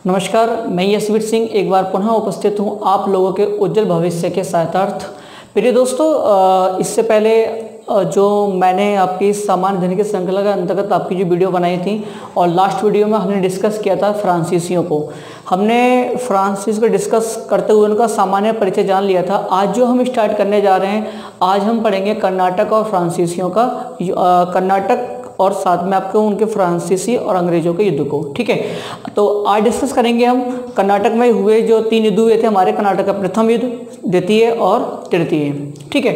नमस्कार, मैं यशवीर सिंह एक बार पुनः उपस्थित हूँ आप लोगों के उज्जवल भविष्य के सहायतार्थ। प्रिय दोस्तों, इससे पहले जो मैंने आपकी सामान्य धन की श्रृंखला के अंतर्गत आपकी जो वीडियो बनाई थी और लास्ट वीडियो में हमने डिस्कस किया था फ्रांसीसियों को। हमने फ्रांसीस को डिस्कस करते हुए उनका सामान्य परिचय जान लिया था। आज जो हम स्टार्ट करने जा रहे हैं, आज हम पढ़ेंगे कर्नाटक और फ्रांसीसियों का, कर्नाटक और साथ में आपको उनके फ्रांसीसी और अंग्रेजों के युद्ध को। ठीक है, तो आज डिस्कस करेंगे हम कर्नाटक में हुए जो 3 युद्ध हुए थे हमारे। कर्नाटक का प्रथम युद्ध, द्वितीय और तृतीय। ठीक है,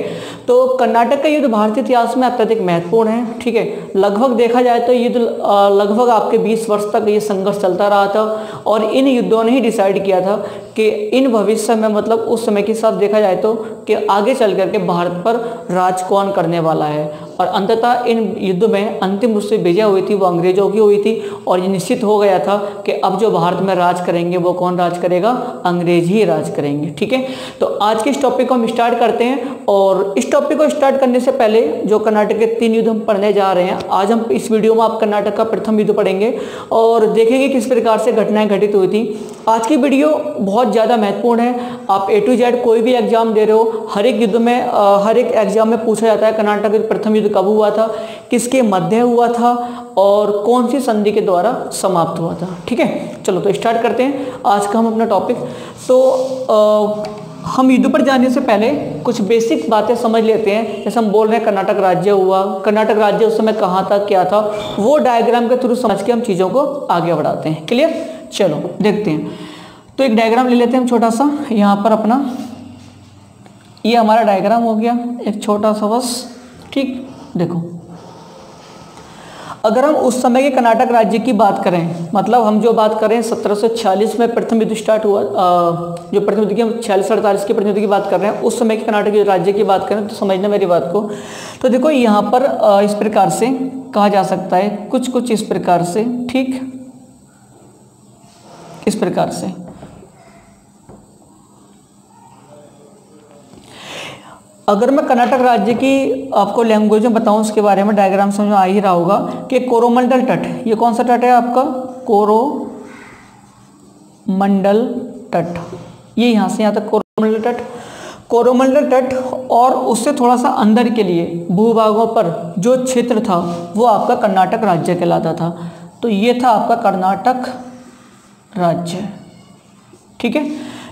तो कर्नाटक का युद्ध भारतीय इतिहास में अत्यधिक महत्वपूर्ण है। ठीक है, लगभग देखा जाए तो युद्ध लगभग आपके 20 वर्ष तक ये संघर्ष चलता रहा था और इन युद्धों ने ही डिसाइड किया था कि इन भविष्य में, मतलब उस समय के साथ देखा जाए तो, कि आगे चल करके भारत पर राज कौन करने वाला है। और अंततः इन युद्ध में अंतिम रूप से विजय हुई थी वो अंग्रेजों की हुई थी और ये निश्चित हो गया था कि अब जो भारत में राज करेंगे वो कौन राज करेगा, अंग्रेज ही राज करेंगे। ठीक है, तो आज के इस टॉपिक को हम स्टार्ट करते हैं। और इस टॉपिक को स्टार्ट करने से पहले जो कर्नाटक के 3 युद्ध हम पढ़ने जा रहे हैं, आज हम इस वीडियो में आप कर्नाटक का प्रथम युद्ध पढ़ेंगे और देखेंगे किस प्रकार से घटनाएं घटित हुई थी। आज की वीडियो बहुत ज़्यादा महत्वपूर्ण है। आप A to Z कोई भी एग्जाम दे रहे हो, हर एक युद्ध में हर एक एग्जाम में पूछा जाता है कर्नाटक का प्रथम युद्ध कब हुआ था, किसके मध्य हुआ था और कौन सी संधि के द्वारा समाप्त हुआ था। ठीक है, चलो तो स्टार्ट करते हैं आज का हम अपना टॉपिक। तो हम युद्ध पर जाने से पहले कुछ बेसिक बातें समझ लेते हैं। जैसे हम बोल रहे हैं कर्नाटक राज्य हुआ, कर्नाटक राज्य उस समय कहाँ था, क्या था, वो डायग्राम के थ्रू समझ के हम चीज़ों को आगे बढ़ाते हैं। क्लियर, चलो देखते हैं। तो एक डायग्राम ले लेते हैं हम छोटा सा। यहाँ पर अपना ये हमारा डायग्राम हो गया एक छोटा सा बस। ठीक, देखो अगर हम उस समय के कर्नाटक राज्य की बात करें, मतलब हम जो बात करें 1746 में प्रथम युद्ध स्टार्ट हुआ, जो प्रथम युद्ध की हम 46-48 के प्रथम युद्ध की बात कर रहे हैं, उस समय के कर्नाटक राज्य की बात करें तो समझना मेरी बात को। तो देखो यहाँ पर इस प्रकार से कहा जा सकता है, कुछ इस प्रकार से। ठीक, इस प्रकार से अगर मैं कर्नाटक राज्य की आपको लैंग्वेज में बताऊं, उसके बारे में डायग्राम समझ में आ ही रहा होगा कि कोरोमंडल तट, ये कौन सा तट है आपका, कोरोमंडल तट। ये यहाँ से यहाँ तक कोरोमंडल तट, कोरोमंडल तट और उससे थोड़ा सा अंदर के लिए भूभागों पर जो क्षेत्र था वो आपका कर्नाटक राज्य कहलाता था। तो ये था आपका कर्नाटक राज्य। ठीक है,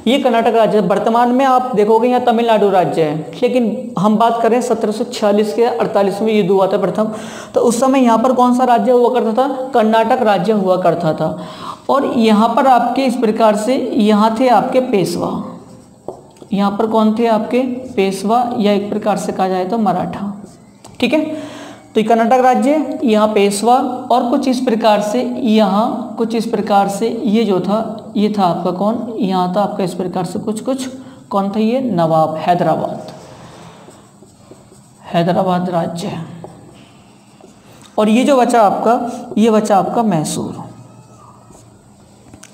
ये कर्नाटक राज्य। वर्तमान में आप देखोगे यहाँ तमिलनाडु राज्य है, लेकिन हम बात करें 1746 के 48 में युद्ध हुआ था प्रथम, तो उस समय यहाँ पर कौन सा राज्य हुआ करता था, कर्नाटक राज्य हुआ करता था। और यहाँ पर आपके इस प्रकार से यहाँ थे आपके पेशवा, यहाँ पर कौन थे आपके पेशवा, या एक प्रकार से कहा जाए तो मराठा। ठीक है, तो ये कर्नाटक राज्य, यहाँ पेशवा और कुछ इस प्रकार से, यहाँ कुछ इस प्रकार से ये जो था ये था आपका कौन, यहाँ था आपका इस प्रकार से कुछ कौन था, ये नवाब, हैदराबाद राज्य। और ये जो बचा आपका, ये बचा आपका मैसूर।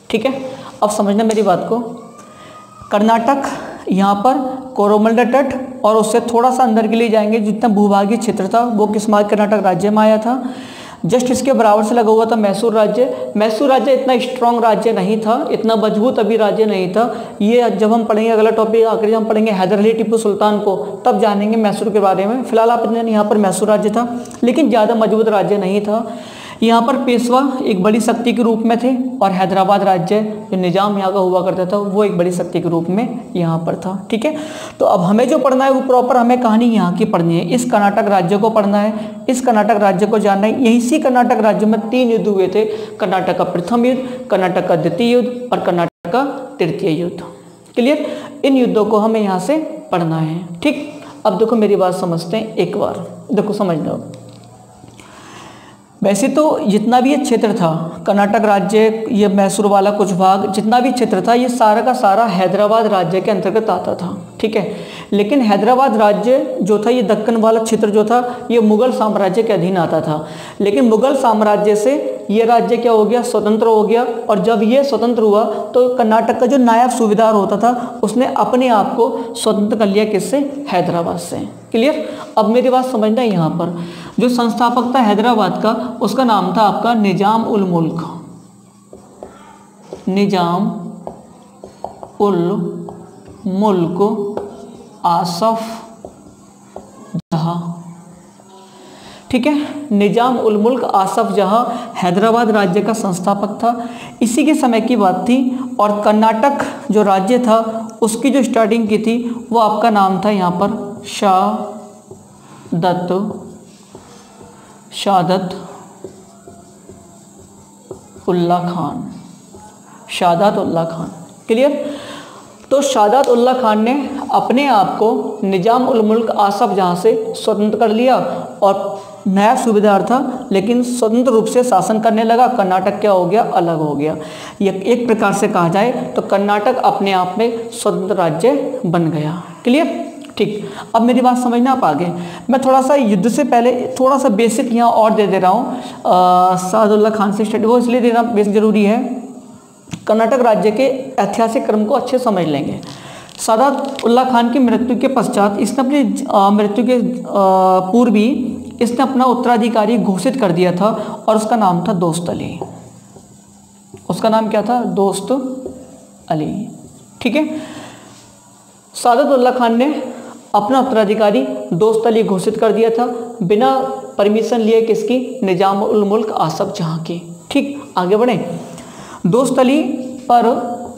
ठीक है, अब समझना मेरी बात को। कर्नाटक यहाँ पर कोरोमंडल तट और उससे थोड़ा सा अंदर के लिए जाएंगे, जितना भूभागीय क्षेत्र था वो किस कर्नाटक राज्य में आया था। जस्ट इसके बराबर से लगा हुआ था मैसूर राज्य। मैसूर राज्य इतना स्ट्रॉन्ग राज्य नहीं था, इतना मजबूत अभी राज्य नहीं था। ये जब हम पढ़ेंगे अगला टॉपिक आखिरी हम पढ़ेंगे हैदर अली टिप्पू सुल्तान को, तब जानेंगे मैसूर के बारे में। फिलहाल आप यहाँ पर मैसूर राज्य था, लेकिन ज़्यादा मजबूत राज्य नहीं था। यहाँ पर पेशवा एक बड़ी शक्ति के रूप में थे और हैदराबाद राज्य जो निजाम यहाँ का हुआ करता था वो एक बड़ी शक्ति के रूप में यहाँ पर था। ठीक है, तो अब हमें जो पढ़ना है वो प्रॉपर हमें कहानी यहाँ की पढ़नी है, इस कर्नाटक राज्य को पढ़ना है, इस कर्नाटक राज्य को जानना है। यही सी कर्नाटक राज्य में 3 युद्ध हुए थे, कर्नाटक का प्रथम युद्ध, कर्नाटक का द्वितीय युद्ध और कर्नाटक का तृतीय युद्ध। क्लियर, इन युद्धों को हमें यहाँ से पढ़ना है। ठीक, अब देखो मेरी बात समझते हैं एक बार, देखो समझ लो। वैसे तो जितना भी ये क्षेत्र था कर्नाटक राज्य, ये मैसूर वाला कुछ भाग, जितना भी क्षेत्र था ये सारा का सारा हैदराबाद राज्य के अंतर्गत आता था। ठीक है, लेकिन हैदराबाद राज्य जो था, ये दक्कन वाला क्षेत्र जो था, ये मुगल साम्राज्य के अधीन आता था। लेकिन मुगल साम्राज्य से ये राज्य क्या हो गया, स्वतंत्र हो गया। और जब ये स्वतंत्र हुआ तो कर्नाटक का जो नायब सूबेदार होता था उसने अपने आप को स्वतंत्र कर लिया, किससे, हैदराबाद से। क्लियर, अब मेरी बात समझना, यहाँ पर जो संस्थापक था हैदराबाद का, उसका नाम था आपका निजाम उल मुल्क। निजाम उल मुल्क आसफ जहाँ। ठीक है, निजाम उल मुल्क आसफ जहाँ हैदराबाद राज्य का संस्थापक था। इसी के समय की बात थी। और कर्नाटक जो राज्य था उसकी जो स्टार्टिंग की थी वो आपका नाम था यहाँ पर शादत उल्ला खान। शादात उल्ला खान, क्लियर। तो शादात उल्ला खान ने अपने आप को निजाम उल मुल्क आसफ जहाँ से स्वतंत्र कर लिया और नया सूबेदार था लेकिन स्वतंत्र रूप से शासन करने लगा। कर्नाटक क्या हो गया, अलग हो गया। ये एक प्रकार से कहा जाए तो कर्नाटक अपने आप में स्वतंत्र राज्य बन गया। क्लियर, ठीक। अब मेरी बात समझना आप आगे। मैं थोड़ा सा युद्ध से पहले थोड़ा सा बेसिक यहाँ और दे रहा हूँ। सादुल्ला खान से स्टडी वो इसलिए देना बेसिक जरूरी है, कर्नाटक राज्य के ऐतिहासिक क्रम को अच्छे समझ लेंगे। सादात उल्ला खान की मृत्यु के पश्चात इसने अपनी मृत्यु के पूर्व ही इसने अपना उत्तराधिकारी घोषित कर दिया था और उसका नाम था दोस्त अली। उसका नाम क्या था, दोस्त अली। ठीक है, सादात उल्ला खान ने अपना उत्तराधिकारी दोस्त अली घोषित कर दिया था बिना परमिशन लिए किसकी, निजाम उल मुल्क आसफ जहाँ की। ठीक, आगे बढ़े। दोस्त अली पर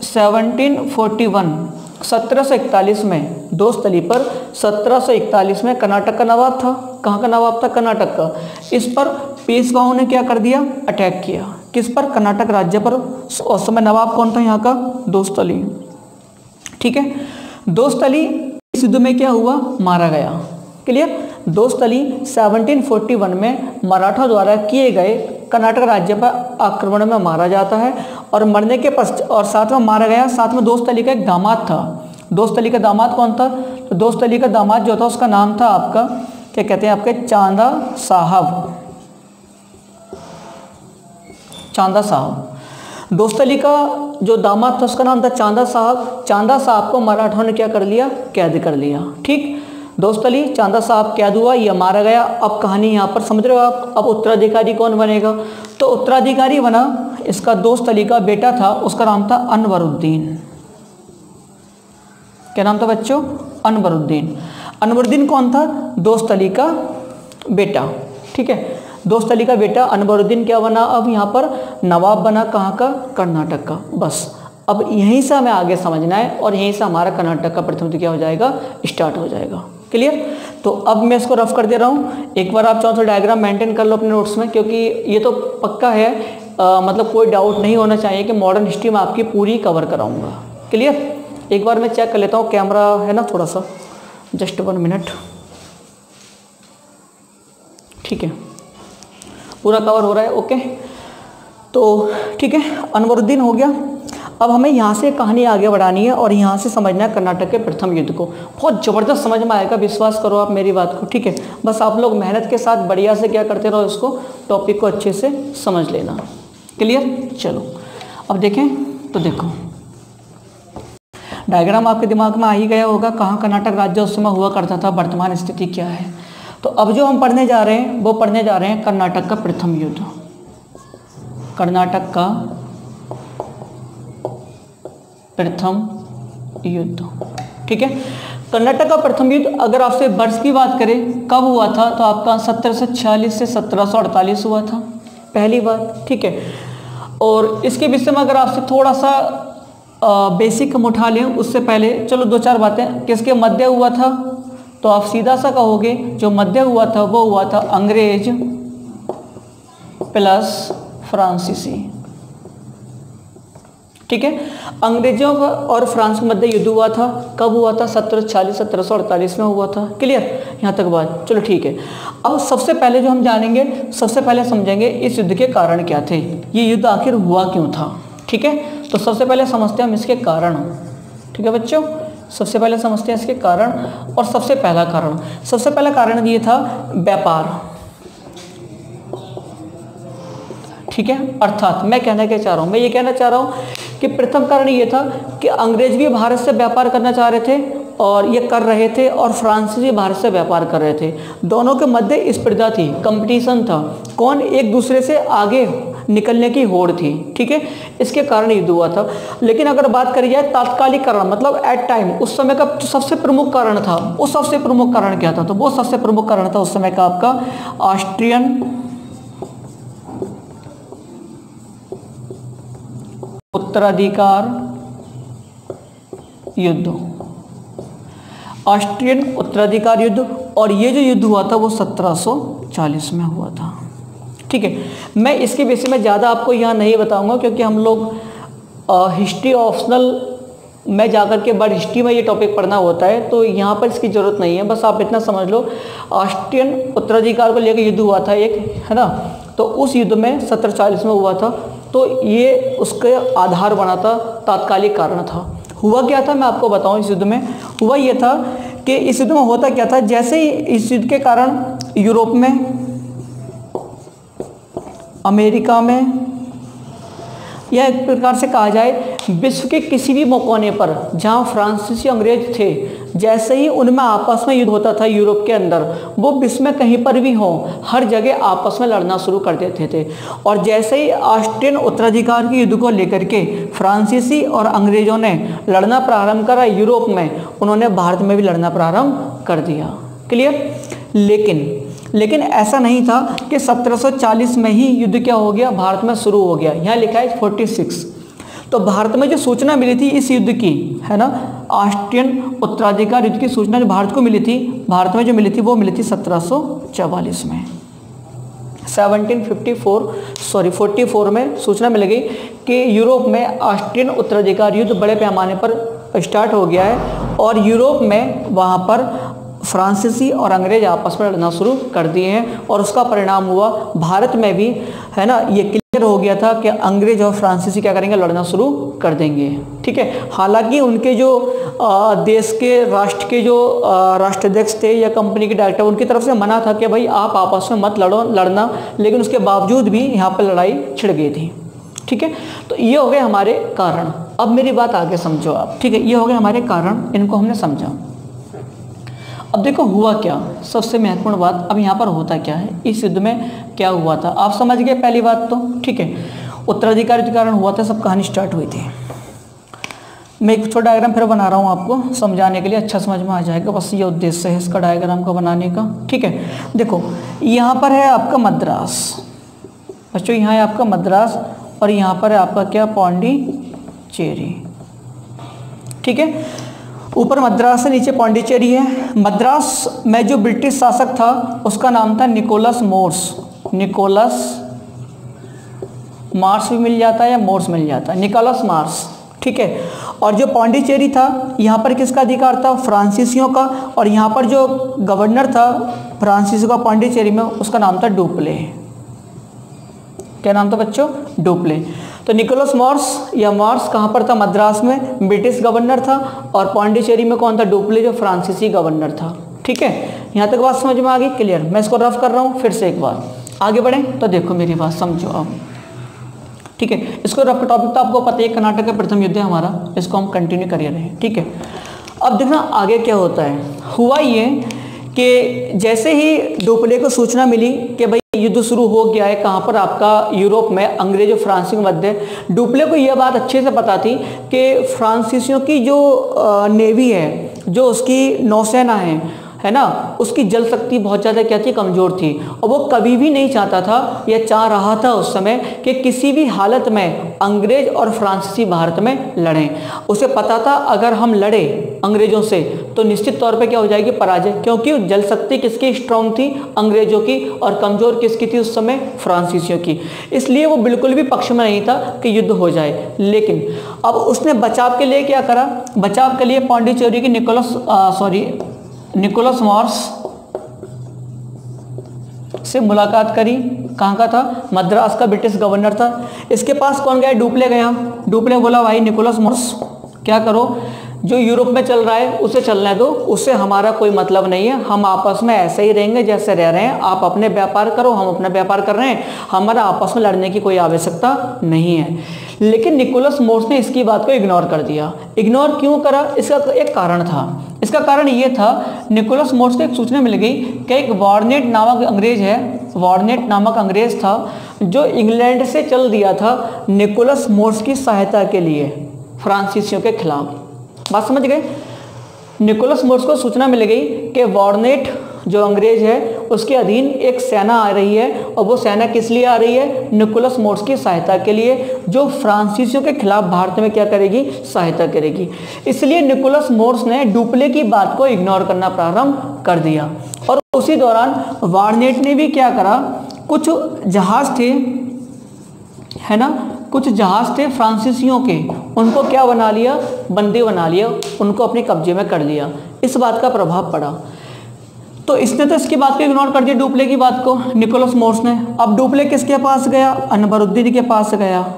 1741 में दोस्त अली पर 1741 में कर्नाटक का नवाब था। कहाँ का नवाब था, कर्नाटक का। इस पर पेशवाओं ने क्या कर दिया, अटैक किया। किस पर, कर्नाटक राज्य पर। उस समय नवाब कौन था यहाँ का, दोस्त अली। ठीक है, दोस्त अली इस युद्ध में क्या हुआ, मारा गया। क्लियर। दोस्त अली 1741 में मराठा द्वारा किए गए कर्नाटक राज्य पर आक्रमण में मारा जाता है और मरने के पश्चात और साथ में मारा गया। साथ में दोस्त अली का एक दामाद था। दोस्त अली का दामाद कौन था, तो दोस्त अली का दामाद जो था उसका नाम था आपका क्या कहते हैं, आपके चांदा साहब। चांदा साहब, दोस्त अली का जो दामाद था उसका नाम था चांदा साहब। चांदा साहब को मराठों ने क्या कर लिया, कैद कर लिया। ठीक, दोस्त अली, चांदा साहब कैद हुआ, यह मारा गया। अब कहानी यहाँ पर समझ रहे हो आप। अब उत्तराधिकारी कौन बनेगा, तो उत्तराधिकारी बना इसका दोस्त अली का बेटा था, उसका नाम था अनवरुद्दीन। क्या नाम था बच्चों, अनवरुद्दीन। अनवरुद्दीन कौन था, दोस्त अली का बेटा। ठीक है, दोस्त अली का बेटा अनवरुद्दीन क्या बना, अब यहाँ पर नवाब बना। कहाँ का, कर्नाटक का। बस अब यहीं से हमें आगे समझना है और यहीं से हमारा कर्नाटक का प्रथम क्या हो जाएगा, स्टार्ट हो जाएगा। क्लियर। तो अब मैं इसको रफ कर दे रहा हूँ। एक बार आप चाहो तो डायग्राम मेंटेन कर लो अपने नोट्स में, क्योंकि ये तो पक्का है, मतलब कोई डाउट नहीं होना चाहिए कि मॉडर्न हिस्ट्री में आपकी पूरी कवर कराऊंगा। क्लियर। एक बार मैं चेक कर लेता हूँ, कैमरा है ना थोड़ा सा, जस्ट 1 मिनट। ठीक है, पूरा कवर हो रहा है, ओके। तो ठीक है, अनवरुद्दीन हो गया। अब हमें यहाँ से कहानी आगे बढ़ानी है और यहाँ से समझना है कर्नाटक के प्रथम युद्ध को। बहुत ज़बरदस्त समझ में आएगा, विश्वास करो आप मेरी बात को। ठीक है, बस आप लोग मेहनत के साथ बढ़िया से क्या करते रहो, इसको टॉपिक को अच्छे से समझ लेना। क्लियर। चलो अब देखें, तो देखो डायग्राम आपके दिमाग में आ ही गया होगा, कहाँ कर्नाटक राज्य उस समय हुआ करता था, वर्तमान स्थिति क्या है। तो अब जो हम पढ़ने जा रहे हैं वो पढ़ने जा रहे हैं कर्नाटक का प्रथम युद्ध। कर्नाटक का प्रथम युद्ध। ठीक है, कर्नाटक का प्रथम युद्ध अगर आपसे वर्ष की बात करें कब हुआ था, तो आपका 1746 से 1748 हुआ था, पहली बात। ठीक है, और इसके विषय में अगर आपसे थोड़ा सा बेसिक हम उठा लें, उससे पहले चलो 2-4 बातें। किसके मध्य हुआ था, तो आप सीधा सा कहोगे जो मध्य हुआ था वो हुआ था अंग्रेज प्लस फ्रांसीसी। ठीक है, अंग्रेजों और फ्रांस के मध्य युद्ध हुआ था। कब हुआ था, 1746-1748 में हुआ था। क्लियर, यहाँ तक बात। चलो ठीक है, अब सबसे पहले जो हम जानेंगे, सबसे पहले समझेंगे इस युद्ध के कारण क्या थे, ये युद्ध आखिर हुआ क्यों था। ठीक है, तो सबसे पहले समझते हैं हम इसके कारण। ठीक है बच्चों, सबसे पहले समझते हैं इसके कारण। और सबसे पहला कारण ये था व्यापार। ठीक है, अर्थात मैं कहना क्या चाह रहा हूँ, मैं ये कहना चाह रहा हूँ कि प्रथम कारण ये था कि अंग्रेज भी भारत से व्यापार करना चाह रहे थे और ये कर रहे थे, और फ्रांसीसी भी भारत से व्यापार कर रहे थे। दोनों के मध्य स्पर्धा थी, कंपटीशन था, कौन एक दूसरे से आगे निकलने की होड़ थी, ठीक है, इसके कारण युद्ध हुआ था। लेकिन अगर बात करी जाए तात्कालिक कारण, मतलब एट टाइम, उस समय का जो सबसे प्रमुख कारण था, उस सबसे प्रमुख कारण क्या था? तो वो सबसे प्रमुख कारण था उस समय का आपका ऑस्ट्रियन उत्तराधिकार युद्ध, ऑस्ट्रियन उत्तराधिकार युद्ध। और ये जो युद्ध हुआ था वो 1740 में हुआ था, ठीक है। मैं इसके विषय में ज़्यादा आपको यहाँ नहीं बताऊंगा, क्योंकि हम लोग हिस्ट्री ऑप्शनल में जाकर के वर्ल्ड हिस्ट्री में ये टॉपिक पढ़ना होता है, तो यहाँ पर इसकी ज़रूरत नहीं है। बस आप इतना समझ लो, ऑस्ट्रियन उत्तराधिकार को लेकर युद्ध हुआ था एक, है ना, तो उस युद्ध में 1740 में हुआ था, तो ये उसके आधार बना था, तात्कालिक कारण था। हुआ क्या था मैं आपको बताऊं, इस युद्ध में हुआ ये था कि इस युद्ध में होता क्या था, जैसे ही इस युद्ध के कारण यूरोप में, अमेरिका में, या एक प्रकार से कहा जाए विश्व के किसी भी कोने पर जहां फ्रांसीसी अंग्रेज थे, जैसे ही उनमें आपस में युद्ध होता था यूरोप के अंदर, वो विश्व में कहीं पर भी हो, हर जगह आपस में लड़ना शुरू कर देते थे। और जैसे ही ऑस्ट्रियन उत्तराधिकार के युद्ध को लेकर के फ्रांसीसी और अंग्रेजों ने लड़ना प्रारंभ करा यूरोप में, उन्होंने भारत में भी लड़ना प्रारंभ कर दिया। क्लियर? लेकिन ऐसा नहीं था कि 1740 में ही युद्ध क्या हो गया, भारत में शुरू हो गया। यहाँ लिखा है 46। तो भारत में जो सूचना मिली थी इस युद्ध की, है ना, ऑस्ट्रियन उत्तराधिकार युद्ध की सूचना जो भारत को मिली थी, भारत में जो मिली थी वो मिली थी 1744 में, 44 में सूचना मिल गई कि यूरोप में ऑस्ट्रियन उत्तराधिकार युद्ध बड़े पैमाने पर स्टार्ट हो गया है, और यूरोप में वहाँ पर फ्रांसीसी और अंग्रेज आपस में लड़ना शुरू कर दिए हैं। और उसका परिणाम हुआ भारत में भी, है ना, ये क्लियर हो गया था कि अंग्रेज और फ्रांसीसी क्या करेंगे, लड़ना शुरू कर देंगे, ठीक है। हालांकि उनके जो देश के राष्ट्र के जो राष्ट्राध्यक्ष थे या कंपनी के डायरेक्टर, उनकी तरफ से मना था कि भाई आप आपस में मत लड़ना, लेकिन उसके बावजूद भी यहाँ पर लड़ाई छिड़ गई थी, ठीक है। तो ये हो गए हमारे कारण। अब मेरी बात आगे समझो आप, ठीक है, ये हो गए हमारे कारण, इनको हमने समझा। अब देखो हुआ क्या, सबसे महत्वपूर्ण बात, अब यहाँ पर होता क्या है, इस युद्ध में क्या हुआ था, आप समझ गए पहली बात तो, ठीक है। उत्तराधिकार युद्ध के कारण हुआ था, सब कहानी स्टार्ट हुई थी। मैं एक छोटा डायग्राम फिर बना रहा हूँ आपको समझाने के लिए, अच्छा समझ में आ जाएगा, बस ये उद्देश्य है इसका डायग्राम को बनाने का, ठीक है। देखो यहाँ पर है आपका मद्रास, बच्चों यहाँ है आपका मद्रास, और यहाँ पर है आपका क्या, पौंडीचेरी, ठीक है। ऊपर मद्रास से नीचे पौंडीचेरी है। मद्रास में जो ब्रिटिश शासक था उसका नाम था निकोलस मार्स भी मिल जाता है या मोर्स मिल जाता है, निकोलस मार्स, ठीक है। और जो पौंडीचेरी था, यहाँ पर किसका अधिकार था, फ्रांसीसियों का, और यहाँ पर जो गवर्नर था फ्रांसीसियों का पौंडीचेरी में, उसका नाम था डुप्ले। क्या नाम था बच्चों, डुप्ले। तो निकोलस मार्स या मार्स कहाँ पर था, मद्रास में ब्रिटिश गवर्नर था, और पौंडीचेरी में कौन था, डुप्ले, जो फ्रांसीसी गवर्नर था, ठीक है। यहाँ तक बात समझ में आ गई, क्लियर? मैं इसको रफ कर रहा हूँ फिर से एक बार, आगे बढ़ें तो देखो मेरी बात समझो अब, ठीक है। इसको रफ टॉपिक तो आपको पता है, कर्नाटक का प्रथम युद्ध है हमारा, इसको हम कंटिन्यू कर रहे हैं, ठीक है। अब देखना आगे क्या होता है। हुआ ये कि जैसे ही डुप्ले को सूचना मिली कि भाई युद्ध शुरू हो गया है, कहाँ पर, आपका यूरोप में, अंग्रेज और फ्रांसीसी के मध्य। डुप्ले को यह बात अच्छे से पता थी कि फ्रांसीसियों की जो नेवी है, जो उसकी नौसेना है ना, उसकी जल शक्ति बहुत ज़्यादा क्या थी, कमज़ोर थी, और वो कभी भी नहीं चाहता था या चाह रहा था उस समय कि किसी भी हालत में अंग्रेज और फ्रांसीसी भारत में लड़ें। उसे पता था अगर हम लड़े अंग्रेज़ों से तो निश्चित तौर पे क्या हो जाएगी, पराजय, क्योंकि जल शक्ति किसकी स्ट्रॉन्ग थी, अंग्रेजों की, और कमज़ोर किसकी थी उस समय, फ्रांसीसियों की। इसलिए वो बिल्कुल भी पक्ष में नहीं था कि युद्ध हो जाए। लेकिन अब उसने बचाव के लिए क्या करा, बचाव के लिए पौंडीचेरी की निकोलस मार्स से मुलाकात करी। कहाँ का था, मद्रास का ब्रिटिश गवर्नर था। इसके पास कौन गया, डुप्ले गया। डुप्ले बोला भाई निकोलस मार्स क्या करो, जो यूरोप में चल रहा है उसे चलने दो, उससे हमारा कोई मतलब नहीं है, हम आपस में ऐसे ही रहेंगे जैसे रह रहे हैं, आप अपने व्यापार करो, हम अपना व्यापार कर रहे हैं, हमारा आपस में लड़ने की कोई आवश्यकता नहीं है। लेकिन निकोलस मार्स ने इसकी बात को इग्नोर कर दिया। इग्नोर क्यों करा, इसका एक कारण था। इसका कारण ये था, निकोलस मार्स को एक सूचना मिल गई कि एक वार्नेट नामक अंग्रेज है, वार्नेट नामक अंग्रेज था, जो इंग्लैंड से चल दिया था निकोलस मोर्स की सहायता के लिए फ्रांसीसियों के खिलाफ। बात समझ गए? निकोलस मोर्स को सूचना मिल गई कि वॉर्नेट जो अंग्रेज है उसके अधीन एक सेना आ रही है, और वो सेना किस लिए आ रही है? निकोलस मोर्स की सहायता के लिए, जो फ्रांसीसियों के खिलाफ भारत में क्या करेगी? सहायता करेगी। इसलिए निकोलस मोर्स ने डुप्ले की बात को इग्नोर करना प्रारंभ कर दिया। और उसी दौरान वॉर्नेट ने भी क्या करा, कुछ जहाज थे, है ना, कुछ जहाज थे फ्रांसीसियों के, उनको क्या बना लिया? बंदी बना लिया, उनको अपने कब्जे में कर लिया। इस बात का प्रभाव पड़ा। तो इसने तो इसकी बात को इग्नोर कर दिया, डुप्ले की बात को, निकोलस मोर्स ने। अब डुप्ले किसके पास गया? अनवरुद्दीन के पास गया।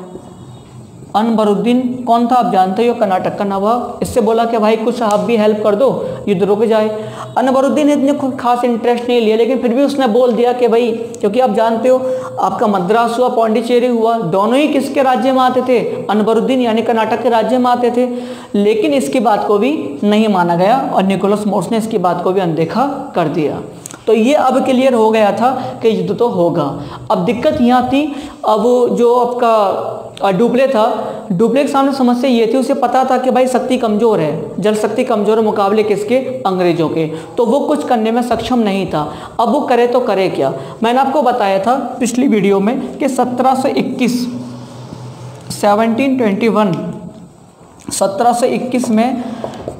अनवरुद्दीन कौन था? आप जानते हो, कर्नाटक का नवाब। इससे बोला कि भाई कुछ आप भी हेल्प कर दो, युद्ध रुक जाए। अनवरुद्दीन ने इतने खास इंटरेस्ट नहीं लिया, लेकिन फिर भी उसने बोल दिया कि भाई, क्योंकि आप जानते हो आपका मद्रास हुआ, पौंडीचेरी हुआ, दोनों ही किसके राज्य में आते थे? अनवरुद्दीन यानी कर्नाटक के राज्य में आते थे। लेकिन इसकी बात को भी नहीं माना गया और निकोलस मोर्स ने इसकी बात को भी अनदेखा कर दिया। तो ये अब क्लियर हो गया था कि युद्ध तो होगा। अब दिक्कत यहाँ थी, अब जो आपका डुप्ले था, डुप्ले के सामने समस्या ये थी, उसे पता था कि भाई शक्ति कमज़ोर है, जल शक्ति कमज़ोर है मुकाबले किसके? अंग्रेज़ों के। तो वो कुछ करने में सक्षम नहीं था। अब वो करे तो करे क्या? मैंने आपको बताया था पिछली वीडियो में कि 1721 में,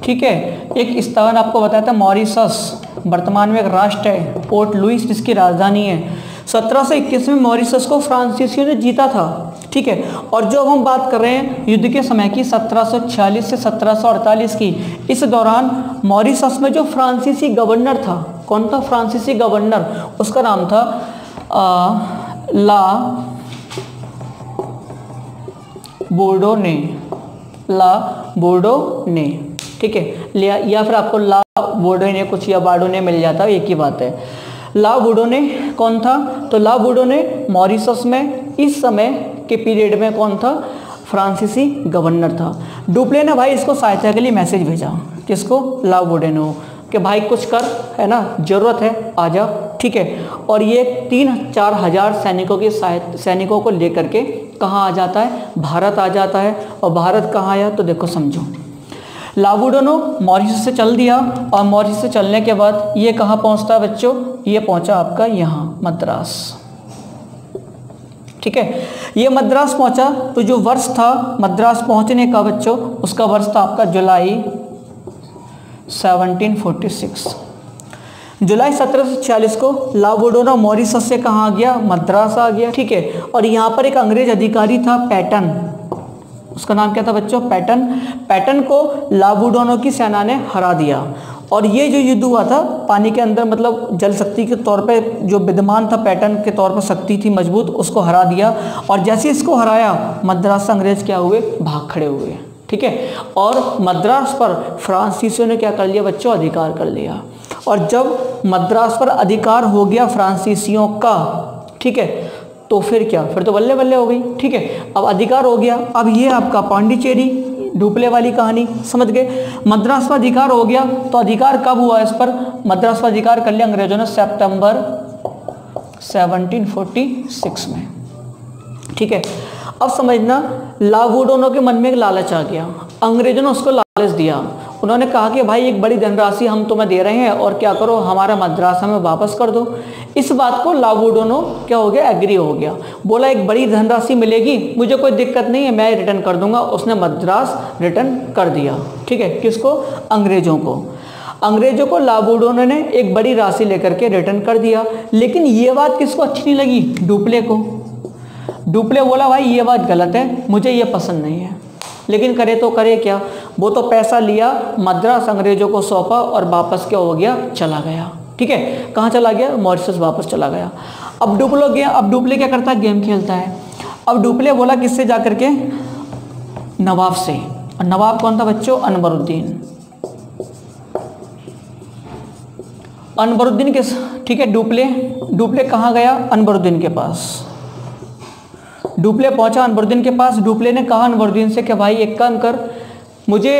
ठीक है, एक स्थान आपको बताया था मॉरिशस, वर्तमान में एक राष्ट्र है, पोर्ट लुइस जिसकी राजधानी है। 1721 में मॉरिशस को फ्रांसीसियों ने जीता था, ठीक है। और जो हम बात कर रहे हैं युद्ध के समय की 1746 से 1748 की, इस दौरान मॉरिशस में जो फ्रांसीसी गवर्नर था, कौन था फ्रांसीसी गवर्नर? उसका नाम था ला बोर्डोने, ठीक है, या फिर आपको ला बोर्डोने कुछ या बार्डोने मिल जाता है, एक ही बात है। ला बोर्डोने कौन था? तो ला बोर्डोने मॉरिशस में इस समय के पीरियड में कौन था? फ्रांसीसी गवर्नर था। डुप्ले ने भाई इसको सहायता के लिए मैसेज भेजा, किसको? ला बोर्डोने, कि भाई कुछ कर, है ना, जरूरत है, आ जा, ठीक है। और ये 3-4 हज़ार सैनिकों को लेकर के कहाँ आ जाता है? भारत आ जाता है। और भारत कहाँ आया? तो देखो समझो, ला बोर्डोने मॉरिशस से चल दिया, और मॉरिशस से चलने के बाद ये कहाँ पहुँचता है बच्चों? ये पहुँचा आपका यहाँ मद्रास, ठीक है। ये मद्रास पहुँचा, तो जो वर्ष था मद्रास पहुँचने का बच्चों, उसका वर्ष था आपका जुलाई 1746। जुलाई 1746 को ला बोर्डोने मॉरिशस से कहाँ आ गया? मद्रास आ गया, ठीक है। और यहाँ पर एक अंग्रेज अधिकारी था पैटन, उसका नाम क्या था बच्चों? पैटन को ला बोर्डोने की सेना ने हरा दिया। और ये जो युद्ध हुआ था पानी के अंदर, मतलब जल शक्ति के तौर पे जो विद्यमान था पैटर्न के तौर पर शक्ति थी मजबूत, उसको हरा दिया। और जैसे इसको हराया, मद्रास से अंग्रेज क्या हुए? भाग खड़े हुए, ठीक है। और मद्रास पर फ्रांसीसियों ने क्या कर लिया बच्चों? अधिकार कर लिया। और जब मद्रास पर अधिकार हो गया फ्रांसीसियों का, ठीक है, तो फिर क्या? फिर तो बल्ले बल्ले हो गई, ठीक है। अब अधिकार हो गया। अब ये आपका पांडिचेरी, डुप्ले वाली कहानी समझ गए। मद्रास पर अधिकार हो गया, तो अधिकार कब हुआ इस पर? मद्रास पर अधिकार कर लिया अंग्रेजों ने सितंबर 1746 में, ठीक है। अब समझना, ला बोर्डोने के मन में एक लालच आ गया, अंग्रेजों ने उसको लालच दिया। उन्होंने कहा कि भाई एक बड़ी धनराशि हम तुम्हें दे रहे हैं, और क्या करो, हमारा मद्रास हमें वापस कर दो। इस बात को ला बोर्डोने क्या हो गया? एग्री हो गया। बोला एक बड़ी धनराशि मिलेगी, मुझे कोई दिक्कत नहीं है, मैं रिटर्न कर दूंगा। उसने मद्रास रिटर्न कर दिया, ठीक है। किसको? अंग्रेजों को। अंग्रेजों को ला बोर्डोने ने एक बड़ी राशि लेकर के रिटर्न कर दिया। लेकिन ये बात किसको अच्छी नहीं लगी? डुप्ले को। डुप्ले बोला भाई ये बात गलत है, मुझे ये पसंद नहीं है। लेकिन करे तो करे क्या? वो तो पैसा लिया, मद्रास अंग्रेजों को सौंपा और वापस क्या हो गया? चला गया, ठीक है। कहाँ चला गया? मॉरिशस वापस चला गया। अब डुप्ले गया, अब डुप्ले क्या करता है? गेम खेलता है। अब डुप्ले बोला किससे? जा करके नवाब से। और नवाब कौन था बच्चों? अनवरुद्दीन। अनवरुद्दीन के, ठीक है। डुप्ले कहाँ गया? अनवरुद्दीन के पास। डुप्ले पहुंचा अनवरुद्दीन के पास। डुप्ले ने कहा अनवरुद्दीन से कि भाई एक काम कर, मुझे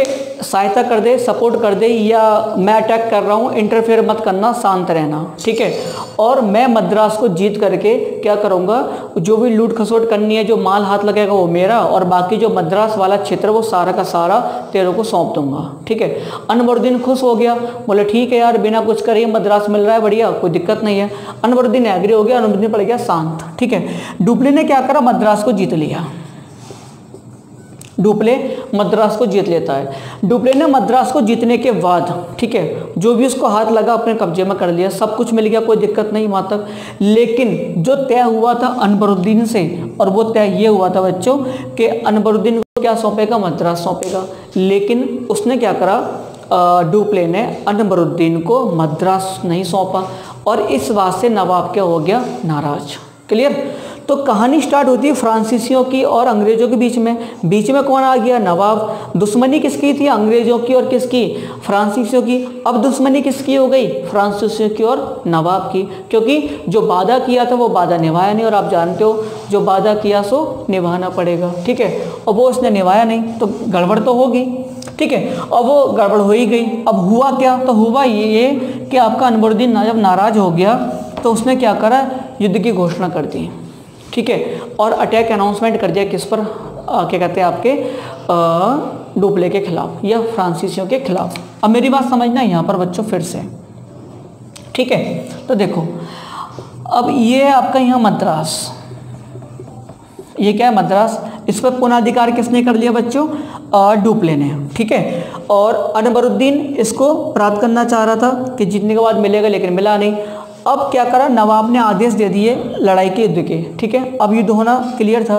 सहायता कर दे, सपोर्ट कर दे, या मैं अटैक कर रहा हूँ, इंटरफेयर मत करना, शांत रहना, ठीक है। और मैं मद्रास को जीत करके क्या करूँगा, जो भी लूट खसोट करनी है, जो माल हाथ लगेगा वो मेरा, और बाकी जो मद्रास वाला क्षेत्र वो सारा का सारा तेरे को सौंप दूंगा, ठीक है। अनवरुद्दीन खुश हो गया, बोले ठीक है यार, बिना कुछ करे मद्रास मिल रहा है, बढ़िया, कोई दिक्कत नहीं है। अनवरुद्दीन एग्री हो गया, अनवरुद्दीन पड़ गया शांत, ठीक है। डुप्ले ने क्या करा, मद्रास को जीत लिया। डुप्ले मद्रास को जीत लेता है। डुप्ले ने मद्रास को जीतने के बाद, ठीक है, जो भी उसको हाथ लगा अपने कब्जे में कर लिया, सब कुछ मिल गया, कोई दिक्कत नहीं वहाँ तक। लेकिन जो तय हुआ था अनवरुद्दीन से, और वो तय ये हुआ था बच्चों कि अनवरुद्दीन को क्या सौंपेगा, मद्रास सौंपेगा। लेकिन उसने क्या करा, डुप्ले ने अनवरुद्दीन को मद्रास नहीं सौंपा, और इस बात से नवाब क्या हो गया, नाराज। क्लियर। तो कहानी स्टार्ट होती है फ्रांसीसियों की और अंग्रेजों के बीच में कौन आ गया, नवाब। दुश्मनी किसकी थी, अंग्रेजों की और किसकी, फ्रांसीसियों की। अब दुश्मनी किसकी हो गई, फ्रांसीसियों की और नवाब की, क्योंकि जो वादा किया था वो वादा निभाया नहीं, और आप जानते हो जो वादा किया सो निभाना पड़ेगा, ठीक है। और वो उसने निभाया नहीं तो गड़बड़ तो होगी, ठीक है। और वो गड़बड़ हो ही गई। अब हुआ क्या, तो हुआ ये कि आपका अनवरुद्दीन जब नाराज हो गया तो उसने क्या करा, युद्ध की घोषणा कर दी, ठीक है। और अटैक अनाउंसमेंट कर दिया किस पर, क्या कहते हैं आपके डुप्ले के खिलाफ या फ्रांसीसियों के खिलाफ। अब मेरी बात समझना यहाँ पर बच्चों फिर से, ठीक है। तो देखो अब ये है आपका यहाँ मद्रास, ये क्या है, मद्रास। इस पर पुनःअधिकार किसने कर लिया बच्चों, डुप्ले ने, ठीक है। और अनवरुद्दीन इसको प्राप्त करना चाह रहा था कि जीतने के बाद मिलेगा, लेकिन मिला नहीं। अब क्या करा, नवाब ने आदेश दे दिए लड़ाई के युद्ध के, ठीक है। अब युद्ध होना क्लियर था।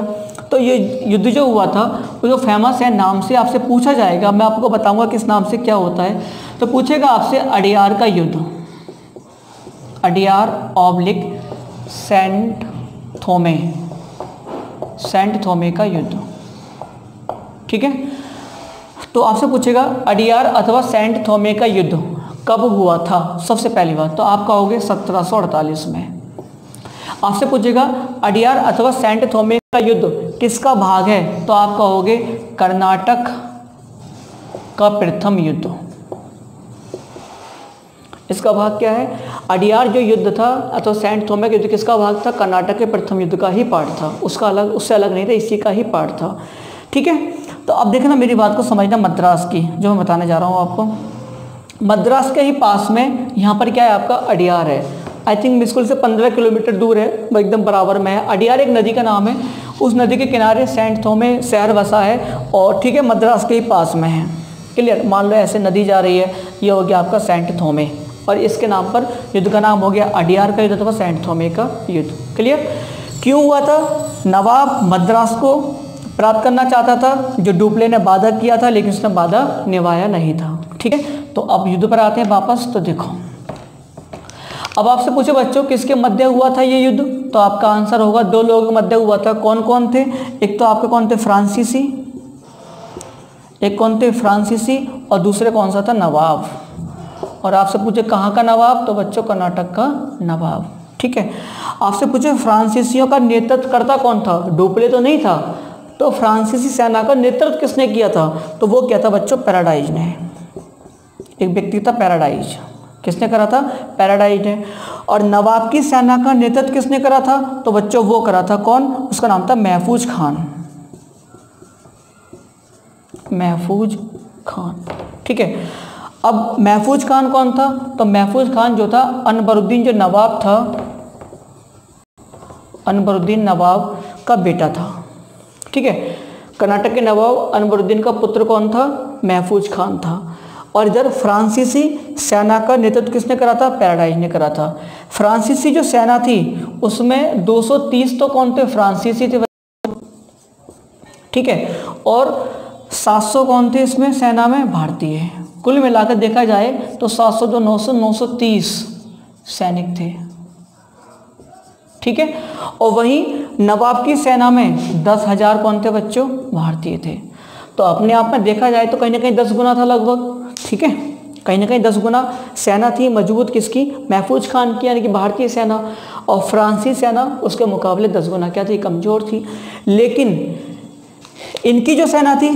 तो ये युद्ध जो हुआ था वो जो फेमस है नाम से आपसे पूछा जाएगा, मैं आपको बताऊंगा किस नाम से क्या होता है। तो पूछेगा आपसे अडियार का युद्ध, अडियार ऑब्लिक सेंट थोमे का युद्ध, ठीक है। तो आपसे पूछेगा अडियार अथवा सेंट थोमे का युद्ध कब हुआ था, सबसे पहली बात तो आप कहोगे 1748 में। आपसे पूछेगा अडियार अथवा सेंट थोमे का युद्ध किसका भाग है, तो आप कहोगे कर्नाटक का प्रथम युद्ध। इसका भाग क्या है, अडियार जो युद्ध था अथवा सेंट थोमे का युद्ध किसका भाग था, कर्नाटक के प्रथम युद्ध का ही पार्ट था, उसका अलग, उससे अलग नहीं था, इसी का ही पार्ट था, ठीक है। तो अब देखना मेरी बात को समझना, मद्रास की जो मैं बताने जा रहा हूँ आपको, मद्रास के ही पास में यहाँ पर क्या है आपका अडियार है। आई थिंक बिल्कुल से 15 किलोमीटर दूर है, वो एकदम बराबर में है। अडियार एक नदी का नाम है, उस नदी के किनारे सेंट थोमे शहर बसा है, और ठीक है मद्रास के ही पास में है। क्लियर। मान लो ऐसे नदी जा रही है, ये हो गया आपका सेंट थोमे, और इसके नाम पर युद्ध का नाम हो गया अडियार का युद्ध अथवा सेंट थोमे का युद्ध। क्लियर। क्यों हुआ था, नवाब मद्रास को प्राप्त करना चाहता था, जो डुप्ले ने वादा किया था, लेकिन उसने वादा निभाया नहीं था, ठीक है। तो अब युद्ध पर आते हैं वापस। तो देखो अब आपसे पूछे बच्चों किसके मध्य हुआ था ये युद्ध, तो आपका आंसर होगा दो लोगों के मध्य हुआ था। कौन कौन थे, एक तो आपके कौन थे, फ्रांसीसी, एक कौन थे, फ्रांसीसी, और दूसरे कौन सा था, नवाब। और आपसे पूछे कहाँ का नवाब, तो बच्चों कर्नाटक का नवाब, ठीक है। आपसे पूछे फ्रांसीसियों का नेतृत्वकर्ता कौन था, डुप्ले तो नहीं था, तो फ्रांसीसी सेना का नेतृत्व किसने किया था, तो वो क्या था बच्चों, पैराडाइज ने। एक व्यक्ति था पैराडाइज, किसने करा था, पैराडाइज ने। और नवाब की सेना का नेतृत्व किसने करा था, तो बच्चों वो करा था कौन, उसका नाम था महफूज खान, महफूज खान, ठीक है। अब महफूज खान कौन था, तो महफूज खान जो था अनवरुद्दीन जो नवाब था, अनवरुद्दीन नवाब का बेटा था, ठीक है। कर्नाटक के नवाब अनवरुद्दीन का पुत्र कौन था, महफूज खान था। और इधर फ्रांसीसी सेना का नेतृत्व किसने करा था, पैराडाइज ने करा था। फ्रांसीसी जो सेना थी उसमें 230 तो कौन थे, फ्रांसीसी थे, ठीक है। और 700 कौन थे इसमें सेना में, भारतीय। कुल मिलाकर देखा जाए तो 700 तो 900, 930 सैनिक थे, ठीक है। और वहीं नवाब की सेना में 10,000 कौन थे बच्चों, भारतीय थे। तो अपने आप में देखा जाए तो कहीं ना कहीं 10 गुना था लगभग, ठीक है। कहीं ना कहीं 10 गुना सेना थी मजबूत किसकी, महफूज खान की, यानी कि भारतीय सेना। और फ्रांसीसी सेना उसके मुकाबले 10 गुना क्या थी, कमज़ोर थी। लेकिन इनकी जो सेना थी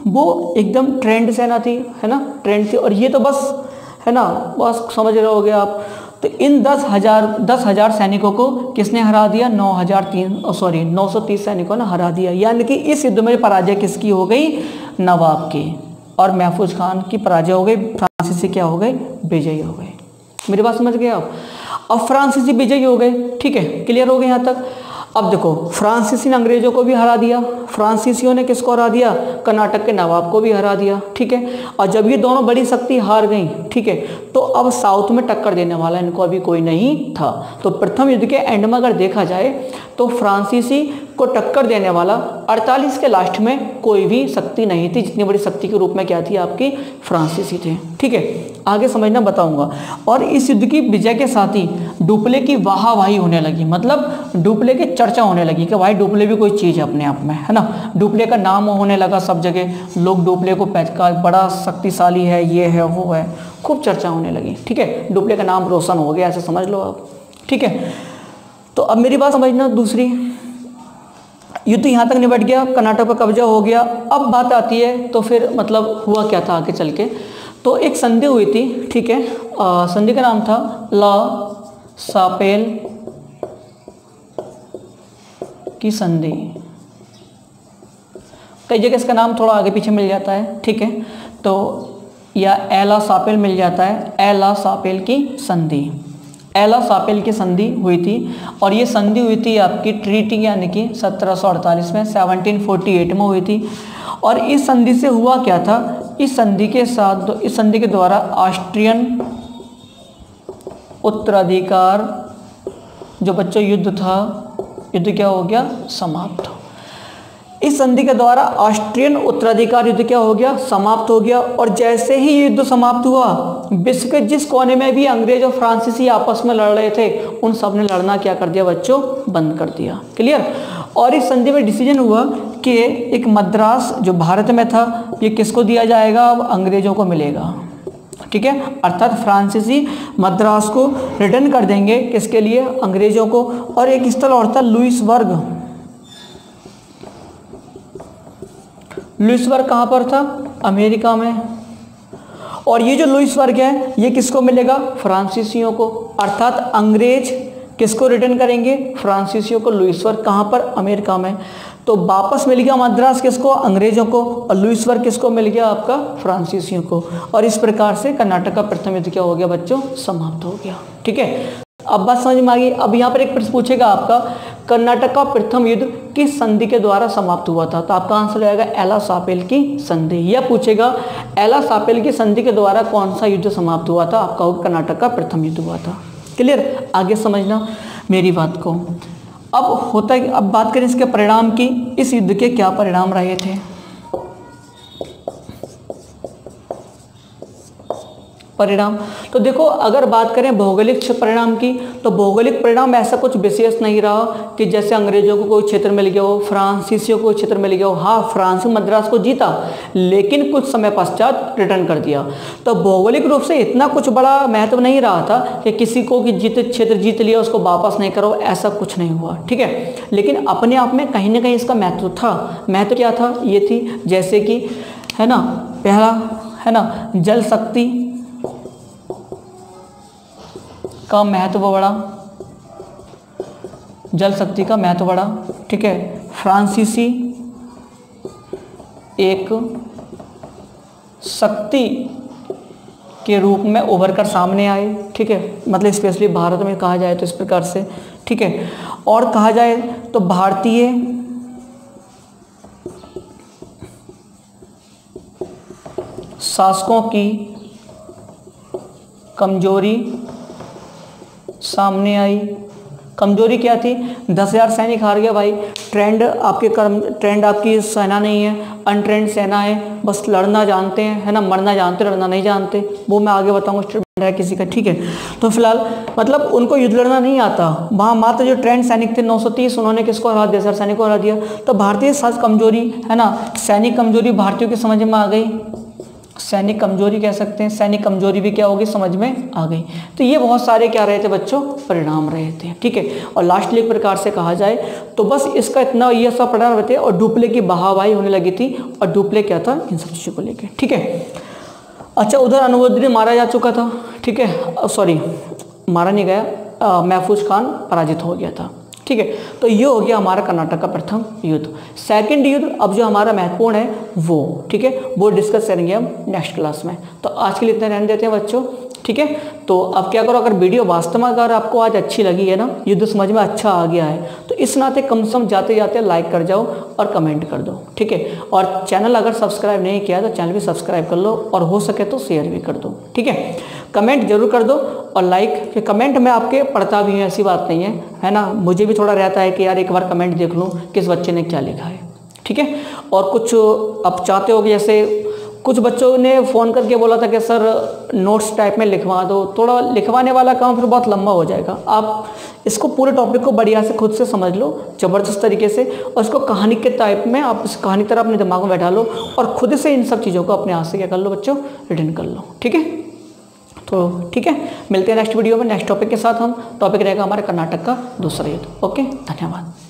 वो एकदम ट्रेंड सेना थी, है ना, ट्रेंड थी। और ये तो बस, है ना, बस समझ रहे होगे आप। तो इन 10,000 सैनिकों को किसने हरा दिया? 930 सैनिकों ने हरा दिया। यानी कि इस युद्ध में पराजय किसकी हो गई? नवाब की। और महफूज खान की पराजय हो गई, फ्रांसीसी क्या हो गए? विजयी हो गए। मेरी बात समझ गए आप? अब फ्रांसीसी विजयी हो गए, ठीक है, क्लियर हो गए यहाँ तक। अब देखो, फ्रांसीसी ने अंग्रेजों को भी हरा दिया, फ्रांसीसियों ने किसको हरा दिया? कर्नाटक के नवाब को भी हरा दिया, ठीक है। और जब ये दोनों बड़ी शक्ति हार गई, ठीक है, तो अब साउथ में टक्कर देने वाला इनको अभी कोई नहीं था। तो प्रथम युद्ध के एंड में अगर देखा जाए तो फ्रांसीसी को टक्कर देने वाला 48 के लास्ट में कोई भी शक्ति नहीं थी, जितनी बड़ी शक्ति के रूप में क्या थी? आपकी फ्रांसीसी थे, ठीक है। आगे समझना बताऊंगा। और इस युद्ध की विजय के साथ ही डुप्ले की वाहावाही होने लगी, मतलब डुप्ले की चर्चा होने लगी कि भाई डुप्ले भी कोई चीज़ है अपने आप में, है ना। डुप्ले का नाम होने लगा सब जगह, लोग डुप्ले को बड़ा शक्तिशाली है, ये है, वो है, खूब चर्चा होने लगी, ठीक है। डुप्ले का नाम रोशन हो गया, ऐसे समझ लो आप, ठीक है। तो अब मेरी बात समझना दूसरी, युद्ध यहाँ तक निपट गया, कर्नाटक पर कब्जा हो गया। अब बात आती है तो फिर मतलब हुआ क्या था आगे चल के? तो एक संधि हुई थी, ठीक है, संधि का नाम था ला सापेल की संधि। कई जगह इसका नाम थोड़ा आगे पीछे मिल जाता है, ठीक है, तो या एला सापेल मिल जाता है, एला सापेल की संधि। एला सापेल की संधि हुई थी, और ये संधि हुई थी आपकी ट्रीटी यानी कि 1748 में, 1748 में हुई थी। और इस संधि से हुआ क्या था? इस संधि के साथ, इस संधि के द्वारा ऑस्ट्रियन उत्तराधिकार जो बच्चों युद्ध था, युद्ध क्या हो गया? समाप्त। इस संधि के द्वारा ऑस्ट्रियन उत्तराधिकार युद्ध क्या हो गया? समाप्त हो गया। और जैसे ही ये युद्ध समाप्त हुआ, विश्व के जिस कोने में भी अंग्रेज और फ्रांसीसी आपस में लड़ रहे थे, उन सब ने लड़ना क्या कर दिया बच्चों? बंद कर दिया, क्लियर। और इस संधि में डिसीजन हुआ कि एक मद्रास जो भारत में था, ये किसको दिया जाएगा? अब अंग्रेजों को मिलेगा, ठीक है। अर्थात फ्रांसीसी मद्रास को रिटर्न कर देंगे, किसके लिए? अंग्रेजों को। और एक स्थल और था लुइसबर्ग। लुइसबर्ग कहाँ पर था? अमेरिका में। और ये जो लुइसबर्ग है, ये किसको मिलेगा? फ्रांसीसियों को। अर्थात अंग्रेज किसको रिटर्न करेंगे? फ्रांसीसियों को। लुइसबर्ग कहाँ पर? अमेरिका में। तो वापस मिल गया मद्रास किसको? अंग्रेजों को। और लुइसबर्ग किसको मिल गया? आपका फ्रांसीसियों को। और इस प्रकार से कर्नाटक का प्रथम युद्ध क्या हो गया बच्चों? समाप्त हो गया, ठीक है। अब बात समझ में आ गई। अब यहाँ पर एक प्रश्न पूछेगा आपका, कर्नाटक का प्रथम युद्ध किस संधि के द्वारा समाप्त हुआ था? तो आपका आंसर आएगा एला सापेल की संधि। यह पूछेगा एला सापेल की संधि के द्वारा कौन सा युद्ध समाप्त हुआ था? आपका होगा कर्नाटक का प्रथम युद्ध हुआ था, क्लियर। आगे समझना मेरी बात को। अब होता है, अब बात करें इसके परिणाम की, इस युद्ध के क्या परिणाम रहे थे? परिणाम तो देखो, अगर बात करें भौगोलिक परिणाम की, तो भौगोलिक परिणाम ऐसा कुछ विशेष नहीं रहा कि जैसे अंग्रेजों को कोई क्षेत्र मिल गया हो, फ्रांसीसियों को क्षेत्र मिल गया हो। हाँ, फ्रांस मद्रास को जीता, लेकिन कुछ समय पश्चात रिटर्न कर दिया। तो भौगोलिक रूप से इतना कुछ बड़ा महत्व नहीं रहा था कि किसी को कि क्षेत्र जीत लिया उसको वापस नहीं करो, ऐसा कुछ नहीं हुआ, ठीक है। लेकिन अपने आप में कहीं ना कहीं इसका महत्व था। महत्व क्या था? ये थी जैसे कि, है ना, पहला है ना, जल शक्ति का महत्व बढ़ा, जल शक्ति का महत्व बढ़ा, ठीक है। फ्रांसीसी एक शक्ति के रूप में उभर कर सामने आए, ठीक है, मतलब स्पेशली भारत में कहा जाए तो इस प्रकार से, ठीक है। और कहा जाए तो भारतीय शासकों की कमजोरी सामने आई। कमजोरी क्या थी? 10,000 सैनिक हार गया भाई। ट्रेंड आपकी सेना नहीं है, अनट्रेंड सेना है, बस लड़ना जानते हैं, है ना, मरना जानते, लड़ना नहीं जानते। वो मैं आगे बताऊंगा, स्टेटमेंट है किसी का, ठीक है। तो फिलहाल मतलब उनको युद्ध लड़ना नहीं आता। वहाँ मात्र जो ट्रेंड सैनिक थे 930, उन्होंने किसको हरा दिया? 10,000 सैनिक को हरा दिया। तो भारतीय शासक कमजोरी, है ना, सैनिक कमजोरी भारतीयों की समझ में आ गई। सैनिक कमजोरी कह सकते हैं, सैनिक कमजोरी भी क्या होगी समझ में आ गई। तो ये बहुत सारे क्या रहे थे बच्चों, परिणाम रहे थे, ठीक है। और लास्टली एक प्रकार से कहा जाए तो बस इसका इतना ये सब परिणाम रहते हैं। और डुप्ले की बहावाही होने लगी थी, और डुप्ले क्या था इन सब चीज़ों को लेकर, ठीक है। अच्छा, उधर अनुरुद्दीन मारा जा चुका था, ठीक है, सॉरी मारा नहीं गया, महफूज खान पराजित हो गया था, ठीक है। तो ये हो गया हमारा कर्नाटक का प्रथम युद्ध। सेकंड युद्ध अब जो हमारा महत्वपूर्ण है वो, ठीक है, वो डिस्कस करेंगे हम नेक्स्ट क्लास में। तो आज के लिए इतना रहने देते हैं बच्चों, ठीक है। तो अब क्या करो, अगर वीडियो वास्तव में अगर आपको आज अच्छी लगी है ना, युद्ध समझ में अच्छा आ गया है, तो इस नाते कम से कम जाते जाते लाइक कर जाओ और कमेंट कर दो, ठीक है। और चैनल अगर सब्सक्राइब नहीं किया तो चैनल भी सब्सक्राइब कर लो, और हो सके तो शेयर भी कर दो, ठीक है। कमेंट जरूर कर दो और लाइक, कमेंट में आपके पढ़ता भी है, ऐसी बात नहीं है ना। मुझे भी थोड़ा रहता है कि यार एक बार कमेंट देख लूँ किस बच्चे ने क्या लिखा है, ठीक है। और कुछ आप चाहते हो कि जैसे कुछ बच्चों ने फ़ोन करके बोला था कि सर नोट्स टाइप में लिखवा दो, थोड़ा लिखवाने वाला काम फिर बहुत लंबा हो जाएगा। आप इसको पूरे टॉपिक को बढ़िया से खुद से समझ लो ज़बरदस्त तरीके से, और इसको कहानी के टाइप में आप इस कहानी तरह अपने दिमाग में बैठा लो, और खुद से इन सब चीज़ों को अपने हाथ से क्या कर लो बच्चों, रिटर्न कर लो, ठीक है। तो ठीक है, मिलते हैं नेक्स्ट वीडियो में नेक्स्ट टॉपिक के साथ। हम टॉपिक रहेगा हमारे कर्नाटक का दूसरा युद्ध। ओके, धन्यवाद।